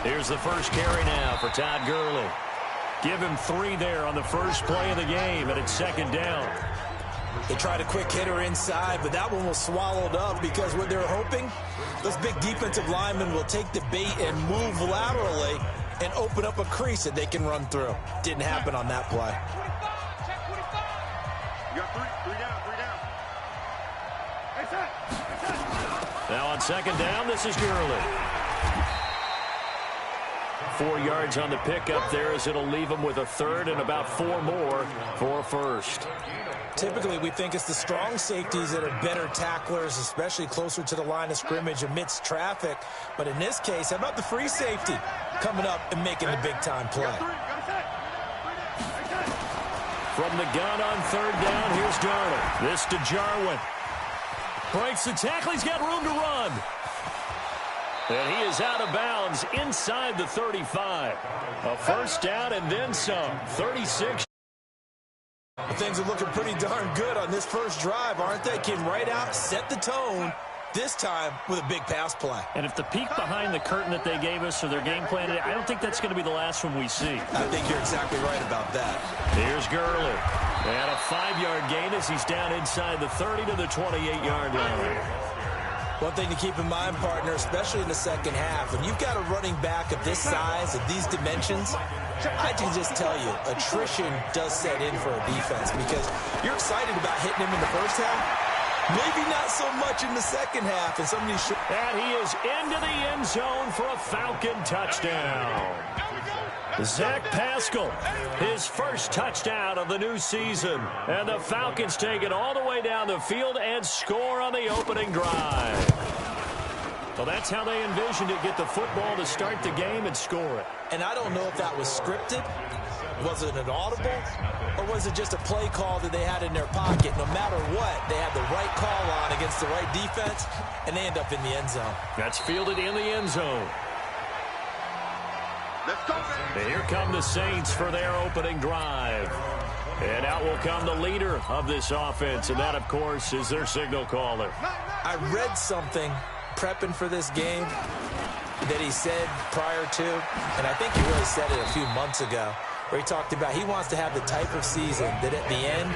Here's the first carry now for Todd Gurley. Give him 3 there on the first play of the game, and it's second down. They tried a quick hitter inside, but that one was swallowed up because what they're hoping, those big defensive linemen will take the bait and move laterally and open up a crease that they can run through. Didn't happen on that play. You got 3 down. Now on second down, this is Gurley. 4 yards on the pickup there as it'll leave him with a third and about 4 more for a first. Typically, we think it's the strong safeties that are better tacklers, especially closer to the line of scrimmage amidst traffic. But in this case, how about the free safety coming up and making the big-time play? From the gun on third down, here's Darnold. This to Jarwin. Breaks the tackle. He's got room to run. And he is out of bounds inside the 35. A first down and then some. 36. Things are looking pretty darn good on this first drive, aren't they? Came right out, set the tone, this time with a big pass play. And if the peek behind the curtain that they gave us or their game plan, I don't think that's going to be the last one we see. I think you're exactly right about that. Here's Gurley. And a 5-yard gain as he's down inside the 30 to the 28-yard line. One thing to keep in mind, partner, especially in the second half, when you've got a running back of this size, of these dimensions, I can just tell you, attrition does set in for a defense because you're excited about hitting him in the first half. Maybe not so much in the second half. And he is into the end zone for a Falcon touchdown. Zach Pascal, his first touchdown of the new season. And the Falcons take it all the way down the field and score on the opening drive. Well, that's how they envisioned it, get the football to start the game and score it. And I don't know if that was scripted. Was it an audible? Or was it just a play call that they had in their pocket? No matter what, they had the right call on against the right defense, and they end up in the end zone. That's fielded in the end zone. And here come the Saints for their opening drive. And out will come the leader of this offense, and that, of course, is their signal caller. I read something prepping for this game that he said prior to, and I think he really said it a few months ago, where he talked about he wants to have the type of season that at the end,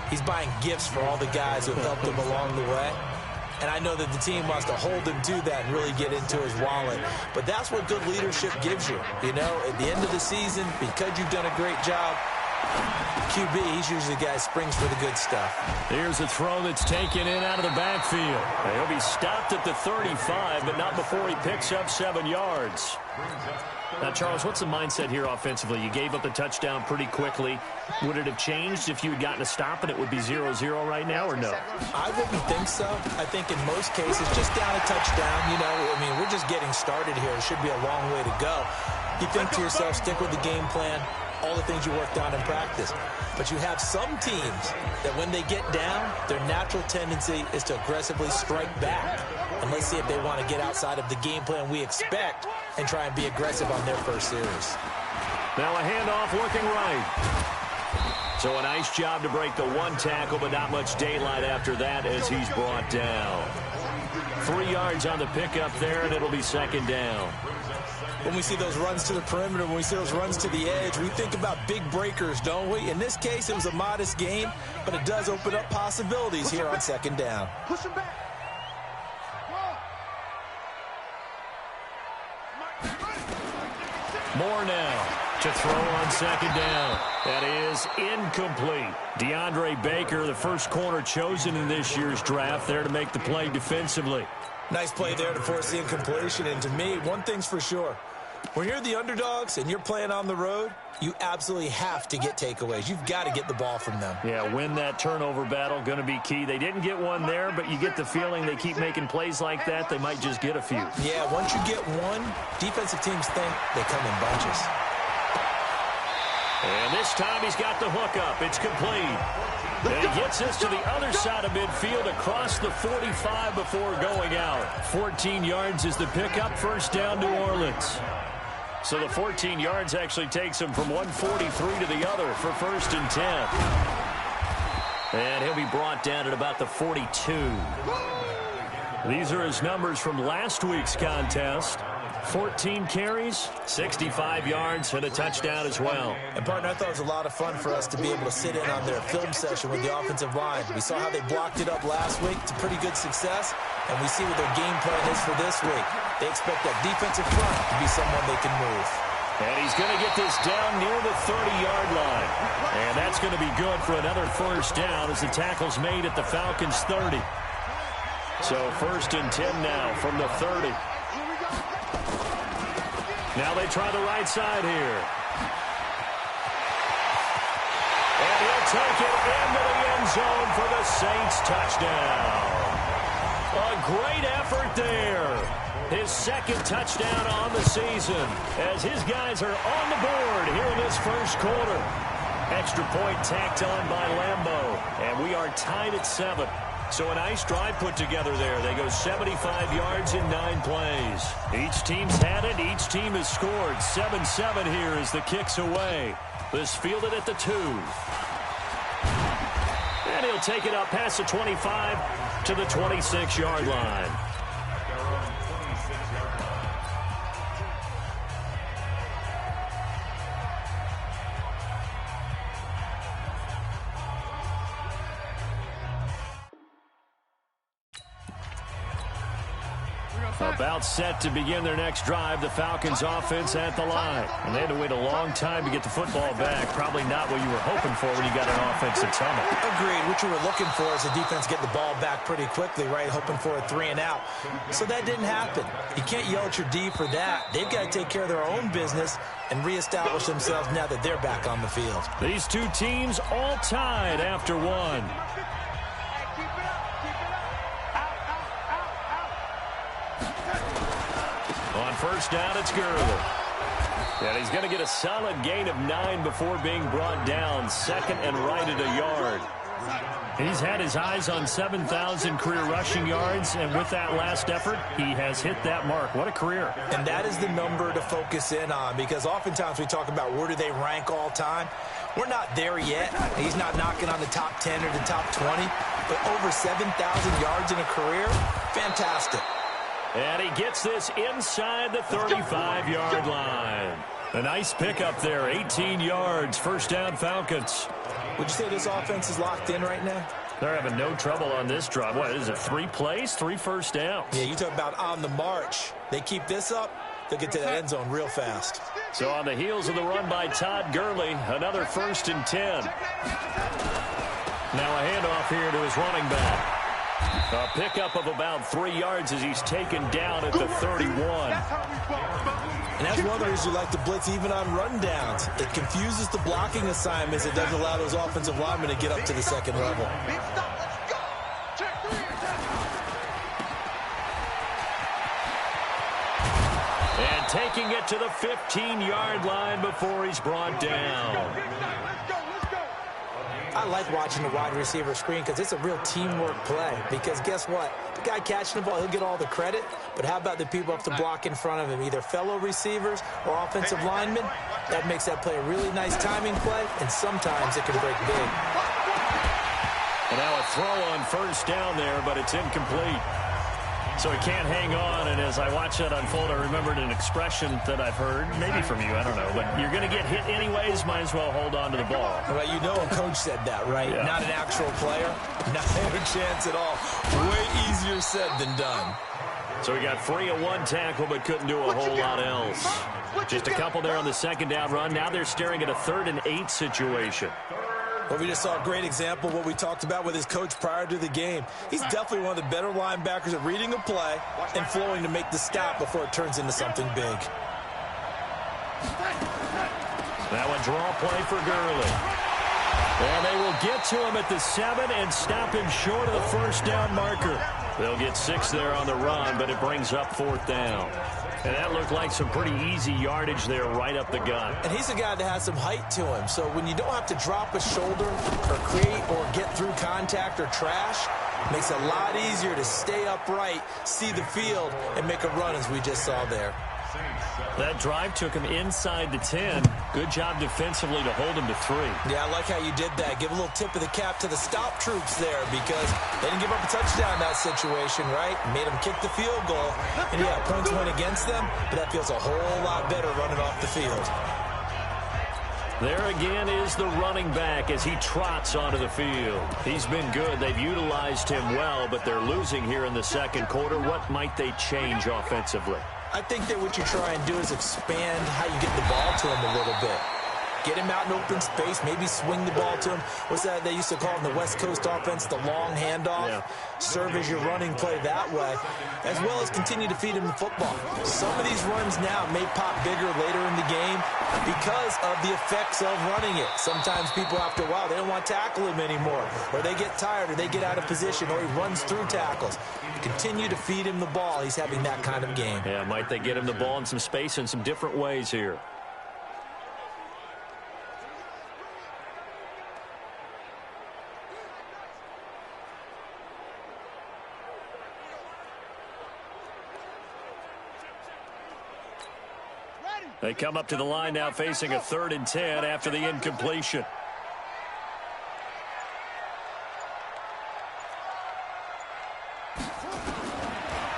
he's buying gifts for all the guys who have helped him along the way. And I know that the team wants to hold him to that and really get into his wallet. But that's what good leadership gives you. You know, at the end of the season, because you've done a great job, QB, he's usually the guy who springs for the good stuff. Here's a throw that's taken in out of the backfield. He'll be stopped at the 35, but not before he picks up 7 yards. Now, Charles, what's the mindset here offensively? You gave up a touchdown pretty quickly. Would it have changed if you had gotten a stop and it would be 0-0 right now, or no? I wouldn't think so. I think in most cases, just down a touchdown, you know, I mean, we're just getting started here. It should be a long way to go. You think to yourself, stick with the game plan, all the things you worked on in practice. But you have some teams that when they get down, their natural tendency is to aggressively strike back. And let's see if they want to get outside of the game plan we expect and try and be aggressive on their first series. Now a handoff looking right. So a nice job to break the one tackle, but not much daylight after that as he's brought down. 3 yards on the pickup there, and it'll be second down. When we see those runs to the perimeter, when we see those runs to the edge, we think about big breakers, don't we? In this case, it was a modest gain, but it does open up possibilities here on second down. Push him back. Moore now to throw on second down. That is incomplete. DeAndre Baker, the first corner chosen in this year's draft, there to make the play defensively. Nice play there to force the incompletion. And to me, one thing's for sure. When you're the underdogs and you're playing on the road, you absolutely have to get takeaways. You've got to get the ball from them. Yeah, win that turnover battle, going to be key. They didn't get one there, but you get the feeling they keep making plays like that, they might just get a few. Yeah, once you get one, defensive teams think they come in bunches. And this time he's got the hook up. It's complete. And he gets us to the other side of midfield across the 45 before going out. 14 yards is the pickup. First down, New Orleans. So the 14 yards actually takes him from 143 to the other for first and 10. And he'll be brought down at about the 42. These are his numbers from last week's contest. 14 carries, 65 yards, and a touchdown as well. And, partner, I thought it was a lot of fun for us to be able to sit in on their film session with the offensive line. We saw how they blocked it up last week to pretty good success, and we see what their game plan is for this week. They expect that defensive front to be someone they can move. And he's going to get this down near the 30-yard line. And that's going to be good for another first down as the tackle's made at the Falcons' 30. So 1st and 10 now from the 30. Now they try the right side here. And he'll take it into the end zone for the Saints touchdown. A great effort there. His 2nd touchdown on the season as his guys are on the board here in this first quarter. Extra point tacked on by Lambeau. And we are tied at 7. So a nice drive put together there. They go 75 yards in 9 plays. Each team's had it. Each team has scored. 7-7 here as the kick's away. This fielded at the 2. And he'll take it up past the 25 to the 26-yard line. About set to begin their next drive, the Falcons offense at the line. And they had to wait a long time to get the football back. Probably not what you were hoping for when you got an offensive tunnel. Agreed. What you were looking for is the defense get the ball back pretty quickly, right? Hoping for a 3-and-out. So that didn't happen. You can't yell at your D for that. They've got to take care of their own business and reestablish themselves now that they're back on the field. These two teams all tied after 1. On first down, it's Gurley. And he's going to get a solid gain of 9 before being brought down. 2nd and right at a yard. He's had his eyes on 7,000 career rushing yards, and with that last effort, he has hit that mark. What a career. And that is the number to focus in on, because oftentimes we talk about where do they rank all time. We're not there yet. He's not knocking on the top 10 or the top 20, but over 7,000 yards in a career, fantastic. And he gets this inside the 35-yard line. A nice pickup there, 18 yards, first down Falcons. Would you say this offense is locked in right now? They're having no trouble on this drive. What is it, 3 plays, 3 first downs? Yeah, you talk about on the march. They keep this up, they'll get to that end zone real fast. So on the heels of the run by Todd Gurley, another 1st and 10. Now a handoff here to his running back. A pickup of about 3 yards as he's taken down at the 31. And that's one of the reasons you like to blitz even on rundowns. It confuses the blocking assignments. It doesn't allow those offensive linemen to get up to the 2nd level. And taking it to the 15-yard line before he's brought down. I like watching the wide receiver screen because it's a real teamwork play. Because guess what? The guy catching the ball, he'll get all the credit. But how about the people up to block in front of him, either fellow receivers or offensive linemen? That makes that play a really nice timing play, and sometimes it can break big. And now a throw on first down there, but it's incomplete. So he can't hang on, and as I watch that unfold, I remembered an expression that I've heard, maybe from you, I don't know, but you're going to get hit anyways, might as well hold on to the ball. Well, you know a coach said that, right? Yeah. Not an actual player. Not a chance at all. Way easier said than done. So he got free of 1 tackle, but couldn't do a whole lot else. Just a couple there on the 2nd down run. Now they're staring at a 3rd and 8 situation. Well, we just saw a great example of what we talked about with his coach prior to the game. He's definitely one of the better linebackers at reading a play and flowing to make the stop before it turns into something big. Now a draw play for Gurley. And they will get to him at the 7 and stop him short of the first down marker. They'll get 6 there on the run, but it brings up 4th down. And that looked like some pretty easy yardage there right up the gut. And he's a guy that has some height to him. So when you don't have to drop a shoulder or create or get through contact or trash, it makes it a lot easier to stay upright, see the field, and make a run as we just saw there. That drive took him inside the 10. Good job defensively to hold him to 3. Yeah, I like how you did that. Give a little tip of the cap to the stop troops there because they didn't give up a touchdown in that situation, right? Made them kick the field goal. And, yeah, points went against them, but that feels a whole lot better running off the field. There again is the running back as he trots onto the field. He's been good. They've utilized him well, but they're losing here in the second quarter. What might they change offensively? I think that what you try and do is expand how you get the ball to him a little bit. Get him out in open space, maybe swing the ball to him. What's that they used to call in the West Coast offense, the long handoff? Yeah. Serve as your running play that way, as well as continue to feed him the football. Some of these runs now may pop bigger later in the game because of the effects of running it. Sometimes people, after a while, they don't want to tackle him anymore, or they get tired, or they get out of position, or he runs through tackles. Continue to feed him the ball. He's having that kind of game. Yeah, might they get him the ball in some space in some different ways here. They come up to the line now facing a 3rd and 10 after the incompletion.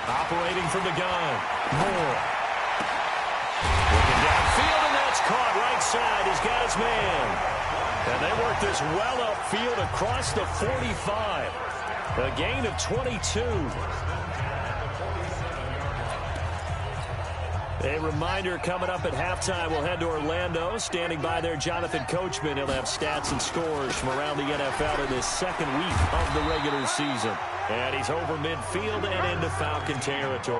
Operating from the gun. Moore. Looking downfield, and that's caught right side. He's got his man. And they work this well upfield across the 45. A gain of 22. A reminder coming up at halftime, we'll head to Orlando. Standing by there, Jonathan Coachman. He'll have stats and scores from around the NFL in his second week of the regular season. And he's over midfield and into Falcon territory.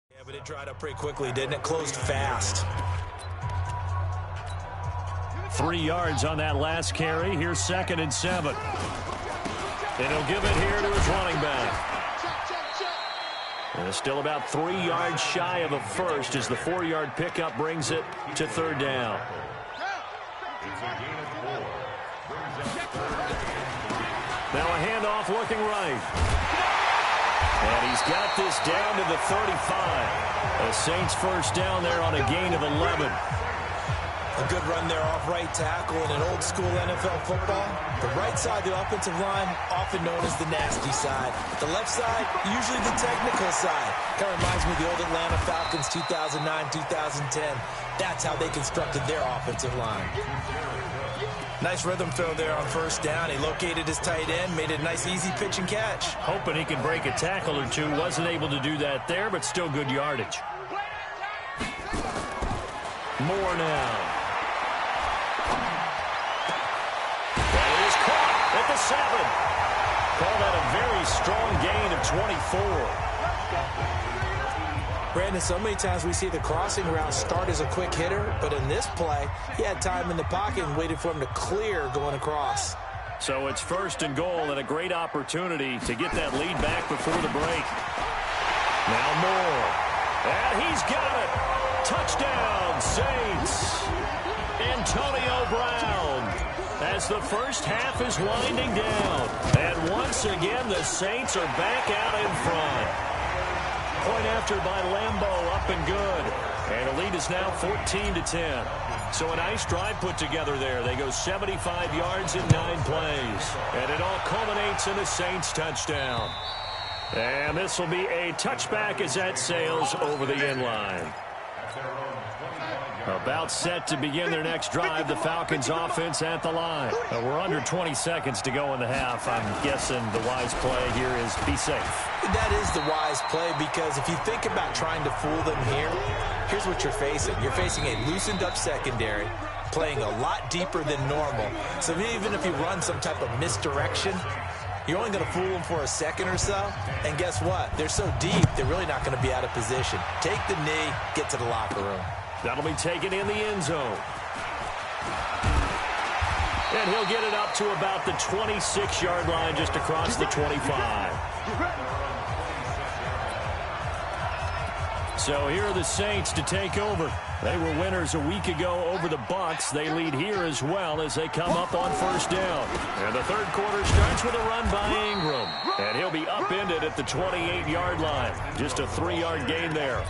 Yeah, but it dried up pretty quickly, didn't it? Closed fast. 3 yards on that last carry. Here's 2nd and 7. And he'll give it here to his running back. And it's still about 3 yards shy of a first as the 4-yard pickup brings it to 3rd down. Now a handoff looking right. And he's got this down to the 35. The Saints first down there on a gain of 11. A good run there off right tackle in an old-school NFL football. The right side of the offensive line, often known as the nasty side. The left side, usually the technical side. Kind of reminds me of the old Atlanta Falcons 2009, 2010. That's how they constructed their offensive line. Nice rhythm throw there on 1st down. He located his tight end, made it a nice, easy pitch and catch. Hoping he can break a tackle or two. Wasn't able to do that there, but still good yardage. Moore now. At the 7. Call that a very strong gain of 24. Brandon, so many times we see the crossing route start as a quick hitter, but in this play, he had time in the pocket and waited for him to clear going across. So it's 1st and goal and a great opportunity to get that lead back before the break. Now Moore. And he's got it. Touchdown, Saints. Antonio Brown. As the first half is winding down. And once again, the Saints are back out in front. Point after by Lambeau, up and good. And the lead is now 14-10. So a nice drive put together there. They go 75 yards in 9 plays. And it all culminates in a Saints touchdown. And this will be a touchback as that sails over the end line. About set to begin their next drive, the Falcons offense at the line. We're under 20 seconds to go in the half. I'm guessing the wise play here is be safe. That is the wise play because if you think about trying to fool them here, here's what you're facing. You're facing a loosened up secondary, playing a lot deeper than normal. So even if you run some type of misdirection, you're only going to fool them for a second or so. And guess what? They're so deep, they're really not going to be out of position. Take the knee, get to the locker room. That'll be taken in the end zone. And he'll get it up to about the 26-yard line just across the 25. So here are the Saints to take over. They were winners a week ago over the Bucs. They lead here as well as they come up on first down. And the third quarter starts with a run by Ingram. And he'll be upended at the 28-yard line. Just a 3-yard gain there.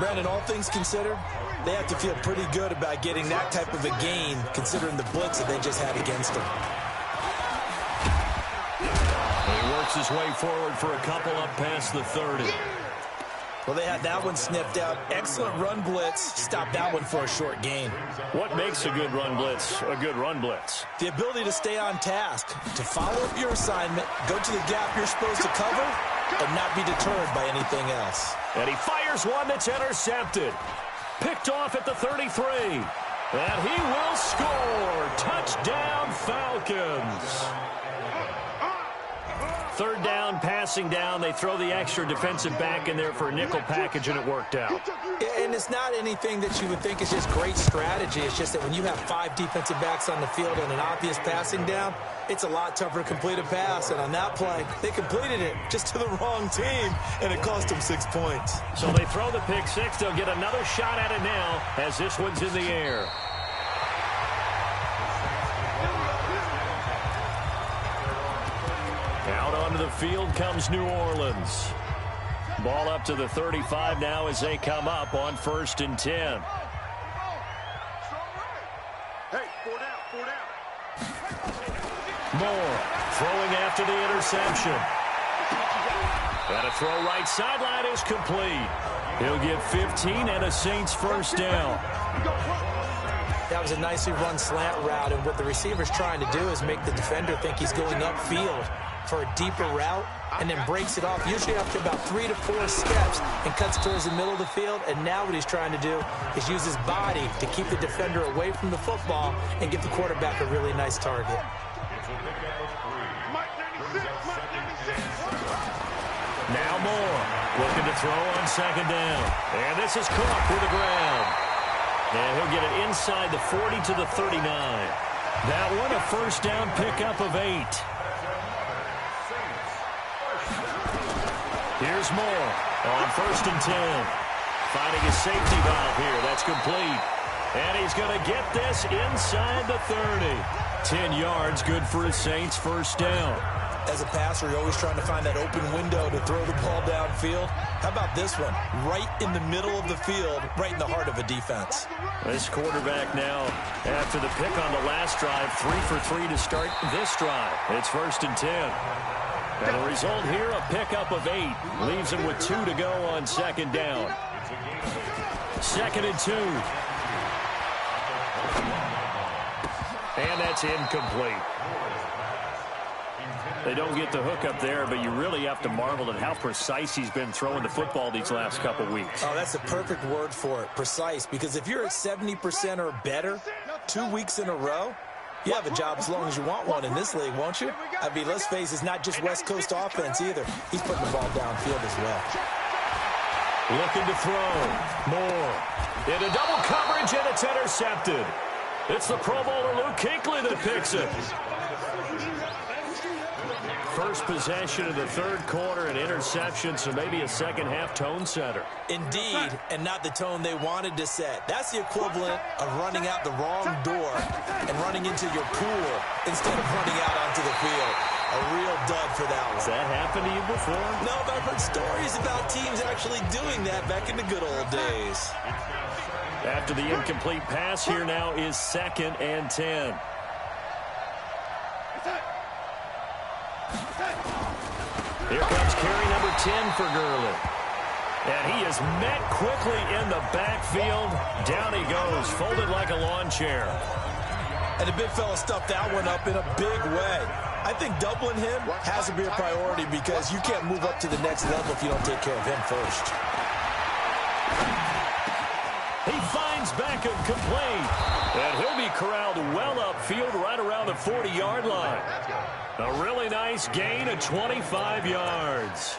Brandon, all things considered, they have to feel pretty good about getting that type of a gain considering the blitz that they just had against them. He works his way forward for a couple up past the 30. Well, they had that one sniffed out. Excellent run blitz. Stopped that one for a short gain. What makes a good run blitz a good run blitz? The ability to stay on task, to follow up your assignment, go to the gap you're supposed to cover, and not be deterred by anything else. And he fires one that's intercepted. Picked off at the 33. And he will score. Touchdown, Falcons. Third down, passing down. They throw the extra defensive back in there for a nickel package, and it worked out. And it's not anything that you would think is just great strategy. It's just that when you have 5 defensive backs on the field and an obvious passing down, it's a lot tougher to complete a pass. And on that play, they completed it just to the wrong team, and it cost them 6 points. So they throw the pick six. They'll get another shot at it now as this one's in the air. Out onto the field comes New Orleans. Ball up to the 35 now as they come up on 1st and 10. Hey, 4 down. Moore throwing after the interception. And a throw right sideline is complete. He'll get 15 and a Saints first down. That was a nicely run slant route, and what the receiver's trying to do is make the defender think he's going upfield for a deeper route, and then breaks it off, usually after about 3 to 4 steps, and cuts towards the middle of the field. And now what he's trying to do is use his body to keep the defender away from the football and give the quarterback a really nice target. Now Moore looking to throw on 2nd down. And this is caught for the ground. And he'll get it inside the 40 to the 39. That one a first down pickup of 8. Here's Moore on 1st and 10. Finding a safety valve here. That's complete. And he's going to get this inside the 30. 10 yards, good for a Saints first down. As a passer, you're always trying to find that open window to throw the ball downfield. How about this one? Right in the middle of the field, right in the heart of a defense. This quarterback now, after the pick on the last drive, 3 for 3 to start this drive. It's 1st and 10. And the result here, a pickup of 8. Leaves him with 2 to go on 2nd down. 2nd and 2. And that's incomplete. They don't get the hook up there, but you really have to marvel at how precise he's been throwing the football these last couple weeks. Oh, that's the perfect word for it, precise. Because if you're at 70% or better 2 weeks in a row, you have a job as long as you want one in this league, won't you? I mean, let's face it, it's not just West Coast offense either. He's putting the ball downfield as well. Looking to throw. Moore. Into double coverage, and it's intercepted. It's the Pro Bowler Luke Kuechly that picks it. First possession of the third quarter, an interception, so maybe a second-half tone setter. Indeed, and not the tone they wanted to set. That's the equivalent of running out the wrong door and running into your pool instead of running out onto the field. A real dud for that one. Has that happened to you before? No, but I've heard stories about teams actually doing that back in the good old days. After the incomplete pass, here now is 2nd and 10. Here comes carry number 10 for Gurley. And he is met quickly in the backfield. Down he goes, folded like a lawn chair. And the big fella stuffed that one up in a big way. I think doubling him has to be a priority because you can't move up to the next level if you don't take care of him first. He finds Beckham complete. And he'll be corralled well upfield right around the 40-yard line. A really nice gain of 25 yards.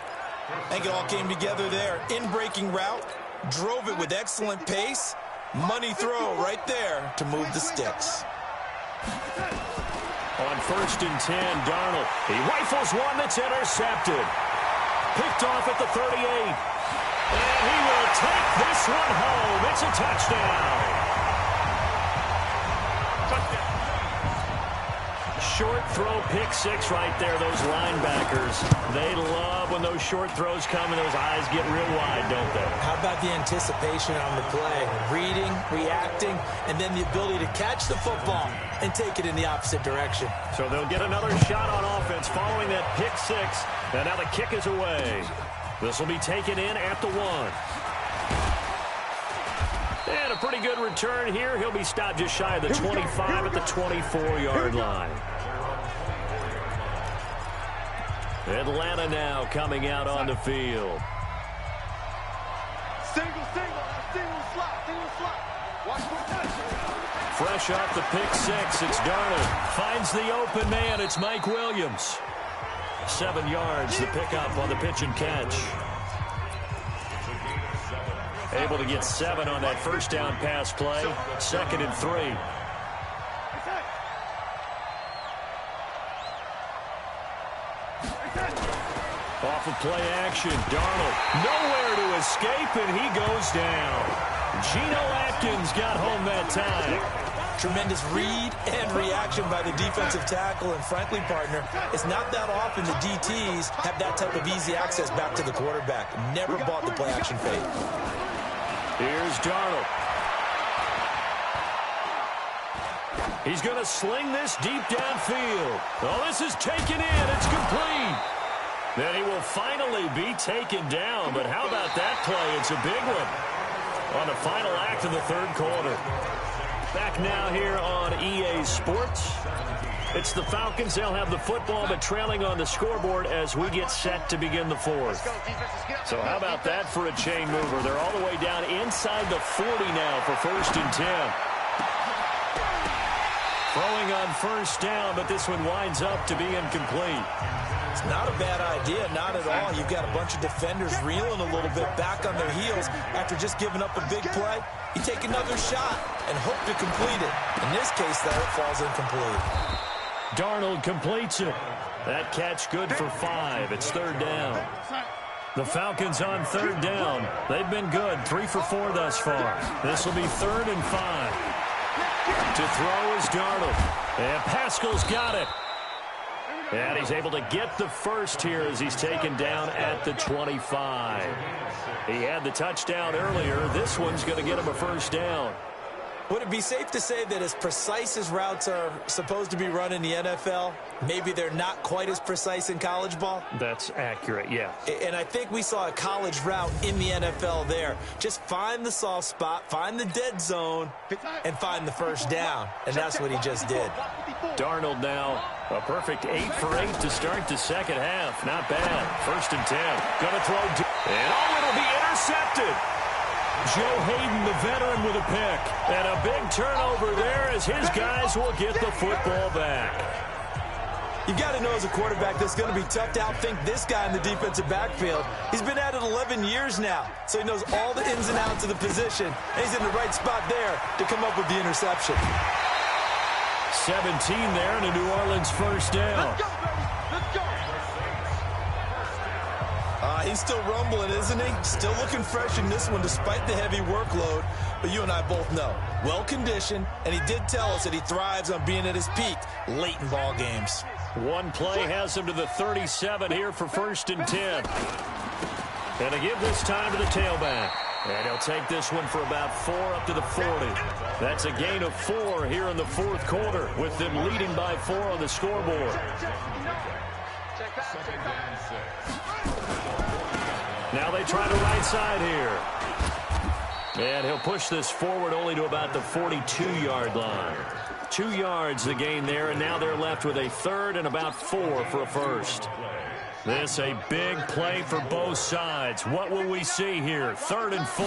I think it all came together there. In-breaking route, drove it with excellent pace. Money throw right there to move the sticks. On 1st and 10, Darnold. He rifles one that's intercepted. Picked off at the 38. And he will take this one home. It's a touchdown. Short throw, pick six right there. Those linebackers, they love when those short throws come and those eyes get real wide, don't they? How about the anticipation on the play? Reading, reacting, and then the ability to catch the football and take it in the opposite direction. So they'll get another shot on offense following that pick six. And now the kick is away. This will be taken in at the 1. And a pretty good return here. He'll be stopped just shy of the 25 at the 24-yard line. Atlanta now coming out on the field. Single slot. Watch for touch. Fresh off the pick six, it's Darnold. Finds the open man, it's Mike Williams. 7 yards, the pickup on the pitch and catch. Able to get 7 on that first down pass play. 2nd and 3. Off of play action, Darnold nowhere to escape, and he goes down. Geno Atkins got home that time. Tremendous read and reaction by the defensive tackle, and frankly, partner, it's not that often the DTs have that type of easy access back to the quarterback. Never bought the play action fake. Here's Darnold. He's going to sling this deep downfield. Oh, this is taken in. It's complete. Then he will finally be taken down. But how about that play? It's a big one on the final act of the 3rd quarter. Back now here on EA Sports. It's the Falcons. They'll have the football, but trailing on the scoreboard as we get set to begin the 4th. So how about that for a chain mover? They're all the way down inside the 40 now for 1st and 10. Throwing on 1st down, but this one winds up to be incomplete. It's not a bad idea, not at all. You've got a bunch of defenders reeling a little bit back on their heels after just giving up a big play. You take another shot and hope to complete it. In this case, though, it falls incomplete. Darnold completes it. That catch good for 5. It's 3rd down. The Falcons on 3rd down. They've been good, 3 for 4 thus far. This will be 3rd and 5. To throw is Darnold. And Pascal's got it. And he's able to get the first here as he's taken down at the 25. He had the touchdown earlier. This one's going to get him a 1st down. Would it be safe to say that as precise as routes are supposed to be run in the NFL, maybe they're not quite as precise in college ball? That's accurate, yeah. And I think we saw a college route in the NFL there. Just find the soft spot, find the dead zone, and find the 1st down. And that's what he just did. Darnold now a perfect 8 for 8 to start the 2nd half. Not bad. 1st and 10. Gonna throw. And oh, it'll be intercepted. Joe Hayden, the veteran, with a pick. And a big turnover there as his guys will get the football back. You've got to know as a quarterback that's going to be tough to outthink this guy in the defensive backfield. He's been at it 11 years now, so he knows all the ins and outs of the position, and he's in the right spot there to come up with the interception. 17 there and a New Orleans 1st down. Let's go, baby. Let's go. He's still rumbling, isn't he? Still looking fresh in this one despite the heavy workload. But you and I both know, well-conditioned, and he did tell us that he thrives on being at his peak late in ball games. One play has him to the 37 here for 1st and 10. And to give this time to the tailback. And he'll take this one for about 4 up to the 40. That's a gain of 4 here in the 4th quarter with them leading by 4 on the scoreboard. Now they try the right side here. And he'll push this forward only to about the 42-yard line. 2 yards the gain there, and now they're left with a 3rd and about 4 for a 1st. This a big play for both sides. What will we see here? 3rd and 4.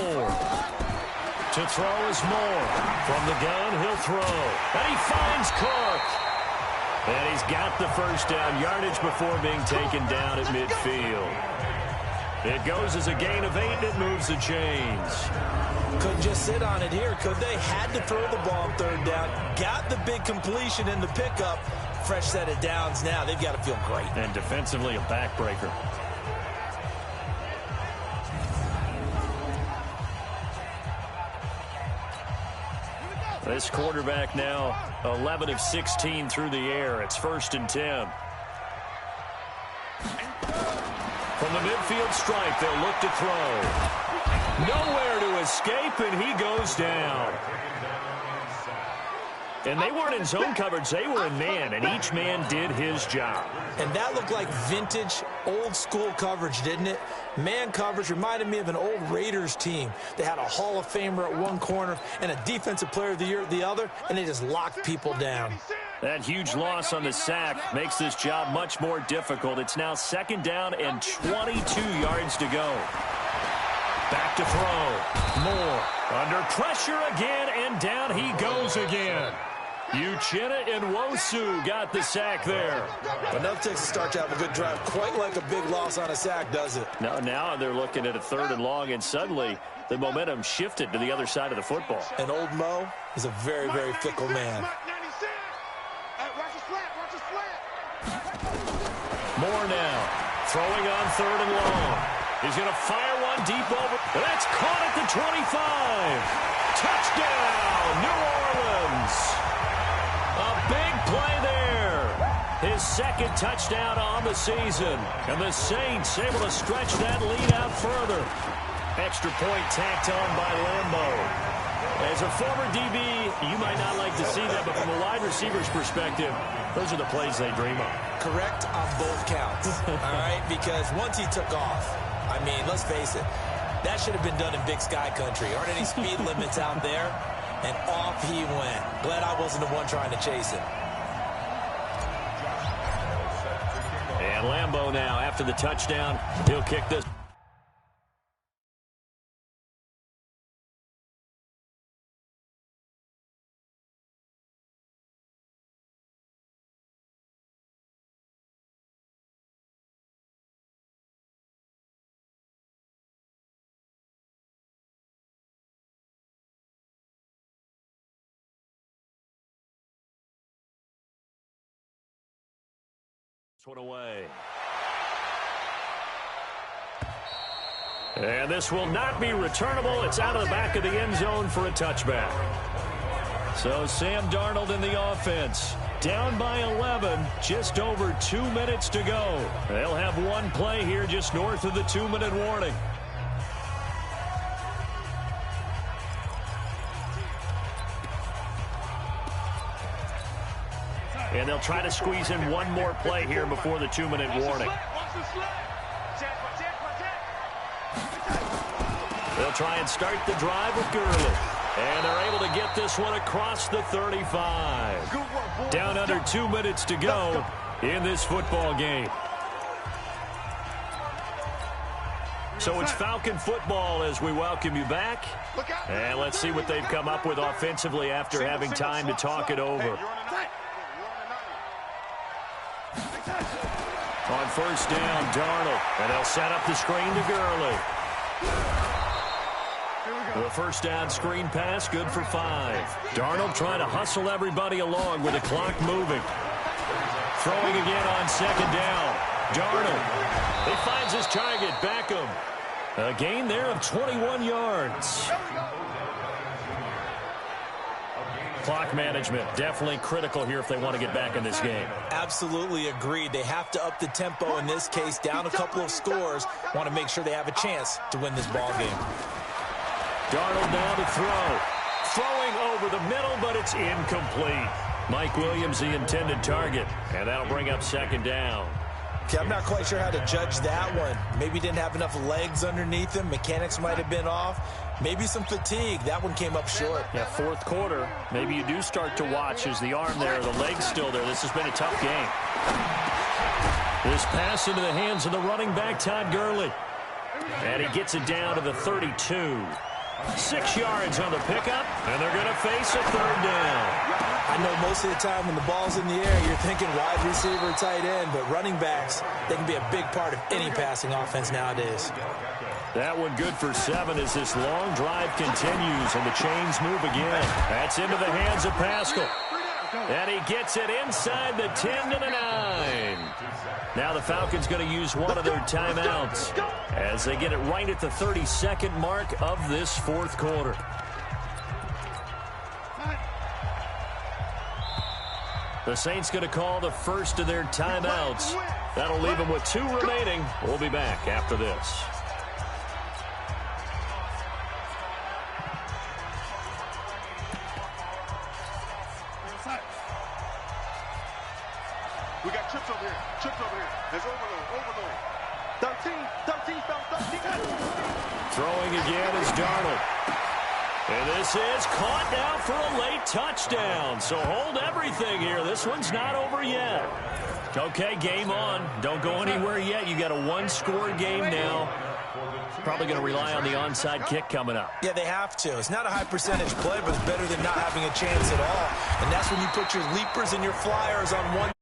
To throw is Moore. From the gun, he'll throw. And he finds Cook. And he's got the 1st down yardage before being taken down at midfield. It goes as a gain of 8, and it moves the chains. Couldn't just sit on it here, could they? Had to throw the ball on 3rd down. Got the big completion in the pickup. Fresh set of downs now. They've got to feel great. And defensively, a backbreaker. This quarterback now 11 of 16 through the air. It's 1st and 10. From the midfield stripe, they'll look to throw. Nowhere to escape, and he goes down. And they weren't in zone coverage. They were in man, and each man did his job. And that looked like vintage, old-school coverage, didn't it? Man coverage reminded me of an old Raiders team. They had a Hall of Famer at one corner and a Defensive Player of the Year at the other, and they just locked people down. That huge loss on the sack makes this job much more difficult. It's now 2nd down and 22 yards to go. Back to throw. Moore under pressure again, and down he goes again. Uchenna and Nwosu got the sack there. Enough takes to start to have a good drive. Quite like a big loss on a sack, does it? Now they're looking at a 3rd and long, and suddenly the momentum shifted to the other side of the football. And old Mo is a very, very fickle man. Moore now throwing on 3rd and long. He's going to fire one deep over. That's caught at the 25. Touchdown, New Orleans. A big play there. His 2nd touchdown on the season. And the Saints able to stretch that lead out further. Extra point tacked on by Lambo. As a former DB, you might not like to see that, but from a wide receiver's perspective, those are the plays they dream of. Correct on both counts, all right? Because once he took off, I mean, let's face it, that should have been done in Big Sky Country. Aren't any speed limits out there? And off he went. Glad I wasn't the one trying to chase him. And Lambo now, after the touchdown, he'll kick this. One away. And this will not be returnable. It's out of the back of the end zone for a touchback. So Sam Darnold in the offense. Down by 11, just over 2 minutes to go. They'll have one play here just north of the 2-minute warning. And they'll try to squeeze in one more play here before the 2-minute warning. They'll try and start the drive with Gurley. And they're able to get this one across the 35. Down under 2 minutes to go in this football game. So it's Falcon football as we welcome you back. And let's see what they've come up with offensively after having time to talk it over. On 1st down, Darnold. And they'll set up the screen to Gurley. The 1st down screen pass, good for 5. Darnold trying to hustle everybody along with the clock moving. Throwing again on 2nd down. Darnold. He finds his target, Beckham. A gain there of 21 yards. Clock management definitely critical here if they want to get back in this game. Absolutely agreed. They have to up the tempo in this case, down a couple of scores. Want to make sure they have a chance to win this ball game. Darnold now to throw. Throwing over the middle, but it's incomplete. Mike Williams, the intended target, and that'll bring up 2nd down. Okay, I'm not quite sure how to judge that one. Maybe didn't have enough legs underneath him. Mechanics might have been off. Maybe some fatigue. That one came up short. Yeah, 4th quarter. Maybe you do start to watch as the arm there, the leg's still there. This has been a tough game. This pass into the hands of the running back, Todd Gurley. And he gets it down to the 32. 6 yards on the pickup, and they're going to face a 3rd down. I know most of the time when the ball's in the air, you're thinking wide receiver, tight end, but running backs, they can be a big part of any passing offense nowadays. That one good for 7 as this long drive continues, and the chains move again. That's into the hands of Pascal. And he gets it inside the 10 to the 9. Now the Falcons going to use one of their timeouts as they get it right at the 32nd mark of this 4th quarter. The Saints going to call the first of their timeouts. That'll leave them with 2 remaining. We'll be back after this. We got trips over here. Trips over here. There's overload. 13, fellas, 13. Throwing again is Darnold. And this is caught now for a late touchdown. So hold everything here. This one's not over yet. Okay, game on. Don't go anywhere yet. You got a 1-score game now. Probably going to rely on the onside kick coming up. Yeah, they have to. It's not a high percentage play, but it's better than not having a chance at all. And that's when you put your leapers and your flyers on one